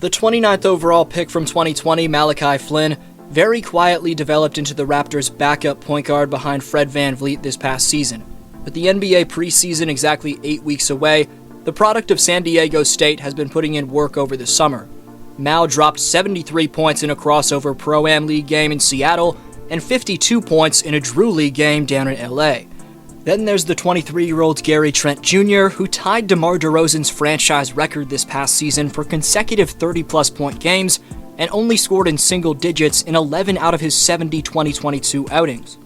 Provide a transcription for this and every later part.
The 29th overall pick from 2020, Malachi Flynn, very quietly developed into the Raptors' backup point guard behind Fred VanVleet this past season. With the NBA preseason exactly 8 weeks away, the product of San Diego State has been putting in work over the summer. Mal dropped 73 points in a crossover Pro-Am League game in Seattle and 52 points in a Drew League game down in LA. Then there's the 23-year-old Gary Trent Jr., who tied DeMar DeRozan's franchise record this past season for consecutive 30-plus point games and only scored in single digits in 11 out of his 70 2022 outings.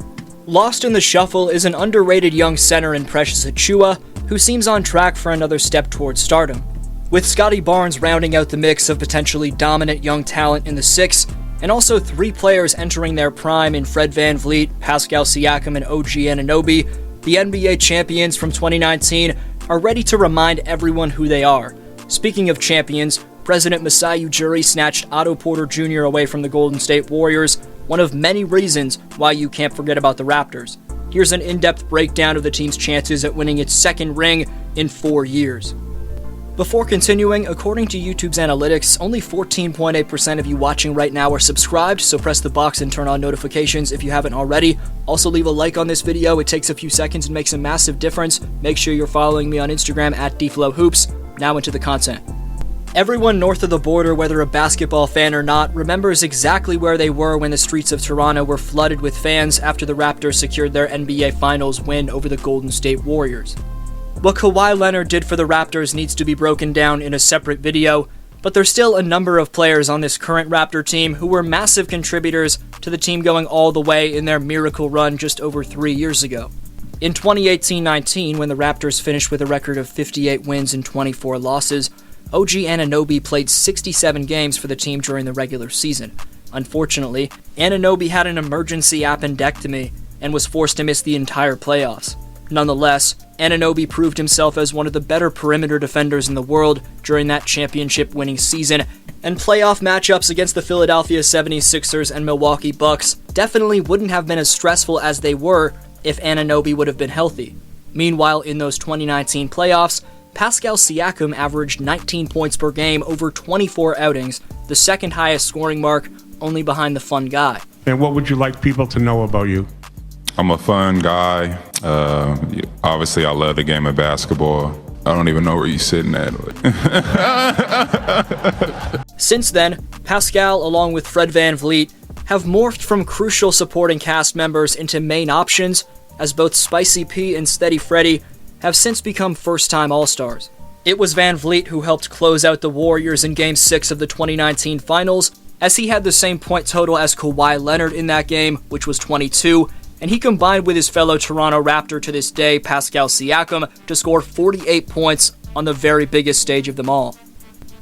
Lost in the shuffle is an underrated young center in Precious Achiuwa, who seems on track for another step towards stardom. With Scottie Barnes rounding out the mix of potentially dominant young talent in the six, and also 3 players entering their prime in Fred VanVleet, Pascal Siakam, and OG Anunoby, the NBA champions from 2019 are ready to remind everyone who they are. Speaking of champions, President Masai Ujiri snatched Otto Porter Jr. away from the Golden State Warriors, one of many reasons why you can't forget about the Raptors. Here's an in-depth breakdown of the team's chances at winning its second ring in 4 years. Before continuing, according to YouTube's analytics, only 14.8% of you watching right now are subscribed, so press the box and turn on notifications if you haven't already. Also leave a like on this video, it takes a few seconds and makes a massive difference. Make sure you're following me on Instagram at DFlowHoops. Now into the content. Everyone north of the border, whether a basketball fan or not, remembers exactly where they were when the streets of Toronto were flooded with fans after the Raptors secured their NBA Finals win over the Golden State Warriors. What Kawhi Leonard did for the Raptors needs to be broken down in a separate video, but there's still a number of players on this current Raptor team who were massive contributors to the team going all the way in their miracle run just over 3 years ago. In 2018-19, when the Raptors finished with a record of 58 wins and 24 losses, OG Anunoby played 67 games for the team during the regular season. Unfortunately, Anunoby had an emergency appendectomy and was forced to miss the entire playoffs. Nonetheless, Anunoby proved himself as one of the better perimeter defenders in the world during that championship-winning season, and playoff matchups against the Philadelphia 76ers and Milwaukee Bucks definitely wouldn't have been as stressful as they were if Anunoby would have been healthy. Meanwhile, in those 2019 playoffs, Pascal Siakam averaged 19 points per game over 24 outings, the second highest scoring mark, only behind the fun guy. And what would you like people to know about you? I'm a fun guy. Obviously, I love the game of basketball. I don't even know where you're sitting at. Since then, Pascal, along with Fred VanVleet, have morphed from crucial supporting cast members into main options, as both Spicy P and Steady Freddy have since become first-time All-Stars. It was VanVleet who helped close out the Warriors in Game 6 of the 2019 Finals, as he had the same point total as Kawhi Leonard in that game, which was 22, and he combined with his fellow Toronto Raptor to this day, Pascal Siakam, to score 48 points on the very biggest stage of them all.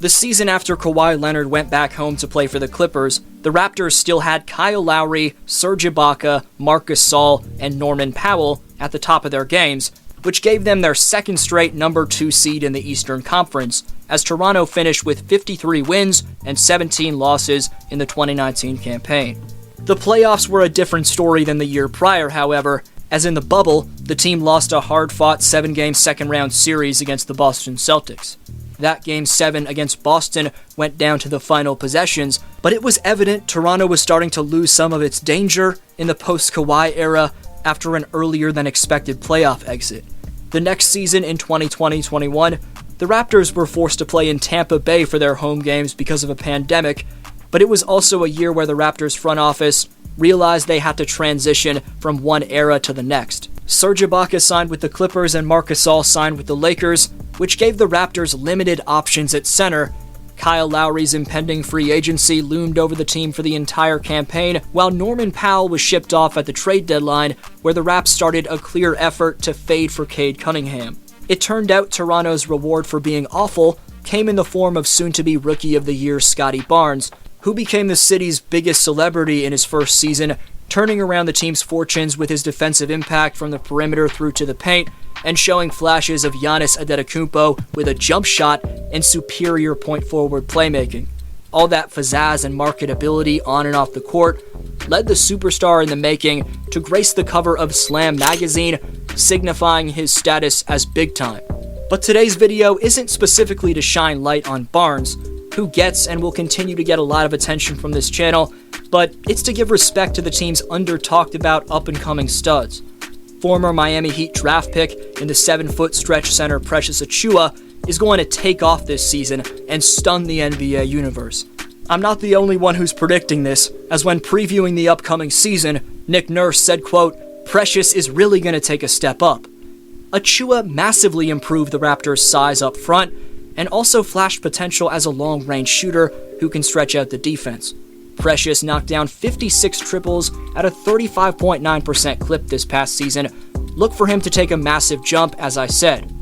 The season after Kawhi Leonard went back home to play for the Clippers, the Raptors still had Kyle Lowry, Serge Ibaka, Marc Gasol, and Norman Powell at the top of their games, which gave them their second straight number 2 seed in the Eastern Conference, as Toronto finished with 53 wins and 17 losses in the 2019 campaign. The playoffs were a different story than the year prior, however, as in the bubble, the team lost a hard-fought 7-game second-round series against the Boston Celtics. That Game 7 against Boston went down to the final possessions, but it was evident Toronto was starting to lose some of its danger in the post-Kawhi era after an earlier-than-expected playoff exit. The next season, in 2020-21, the Raptors were forced to play in Tampa Bay for their home games because of a pandemic, but it was also a year where the Raptors front office realized they had to transition from one era to the next. Serge Ibaka signed with the Clippers and Marc Gasol signed with the Lakers, which gave the Raptors limited options at center. Kyle Lowry's impending free agency loomed over the team for the entire campaign, while Norman Powell was shipped off at the trade deadline, where the Raps started a clear effort to fade for Cade Cunningham. It turned out Toronto's reward for being awful came in the form of soon-to-be Rookie of the Year Scottie Barnes, who became the city's biggest celebrity in his first season, turning around the team's fortunes with his defensive impact from the perimeter through to the paint, and showing flashes of Giannis Antetokounmpo with a jump shot and superior point-forward playmaking. All that pizzazz and marketability on and off the court led the superstar in the making to grace the cover of Slam magazine, signifying his status as big time. But today's video isn't specifically to shine light on Barnes, who gets and will continue to get a lot of attention from this channel, but it's to give respect to the team's under-talked-about up-and-coming studs. Former Miami Heat draft pick in the 7-foot stretch center Precious Achiuwa is going to take off this season and stun the NBA universe. I'm not the only one who's predicting this, as when previewing the upcoming season, Nick Nurse said, quote, "Precious is really going to take a step up." Achiuwa massively improved the Raptors' size up front, and also flashed potential as a long-range shooter who can stretch out the defense. Precious knocked down 56 triples at a 35.9% clip this past season. Look for him to take a massive jump, as I said.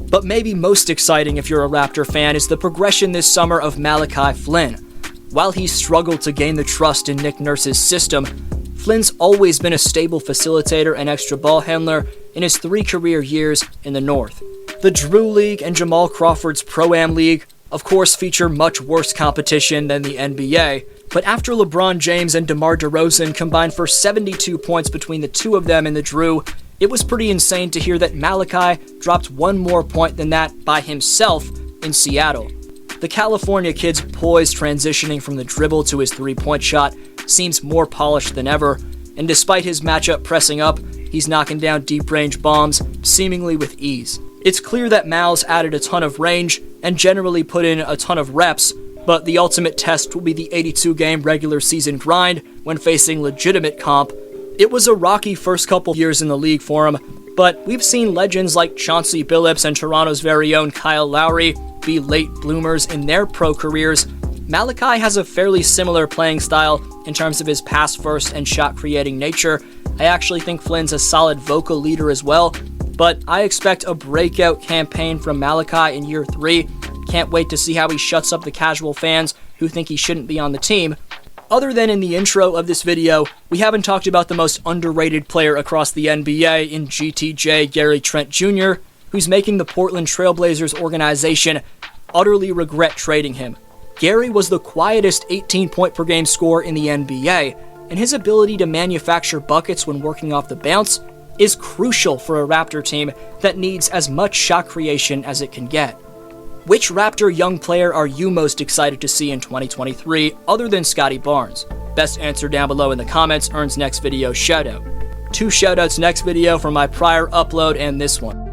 But maybe most exciting if you're a Raptor fan is the progression this summer of Malachi Flynn. While he struggled to gain the trust in Nick Nurse's system, Flynn's always been a stable facilitator and extra ball handler in his 3 career years in the North. The Drew League and Jamal Crawford's Pro-Am League, of course, feature much worse competition than the NBA, but after LeBron James and DeMar DeRozan combined for 72 points between the two of them in the Drew, it was pretty insane to hear that Malachi dropped 1 more point than that by himself in Seattle. The California kid's poise transitioning from the dribble to his 3-point shot seems more polished than ever, and despite his matchup pressing up, he's knocking down deep-range bombs seemingly with ease. It's clear that Mal's added a ton of range and generally put in a ton of reps, but the ultimate test will be the 82-game regular season grind when facing legitimate comp. It was a rocky first couple years in the league for him, but we've seen legends like Chauncey Billups and Toronto's very own Kyle Lowry be late bloomers in their pro careers. Malachi has a fairly similar playing style in terms of his pass-first and shot-creating nature. I actually think Flynn's a solid vocal leader as well, but I expect a breakout campaign from Malachi in year 3. Can't wait to see how he shuts up the casual fans who think he shouldn't be on the team. Other than in the intro of this video, we haven't talked about the most underrated player across the NBA in GTJ Gary Trent Jr., who's making the Portland Trailblazers organization utterly regret trading him. Gary was the quietest 18-point-per-game scorer in the NBA, and his ability to manufacture buckets when working off the bounce is crucial for a Raptor team that needs as much shot creation as it can get. Which Raptor young player are you most excited to see in 2023 other than Scottie Barnes? Best answer down below in the comments earns next video shoutout. 2 shoutouts next video for my prior upload and this one.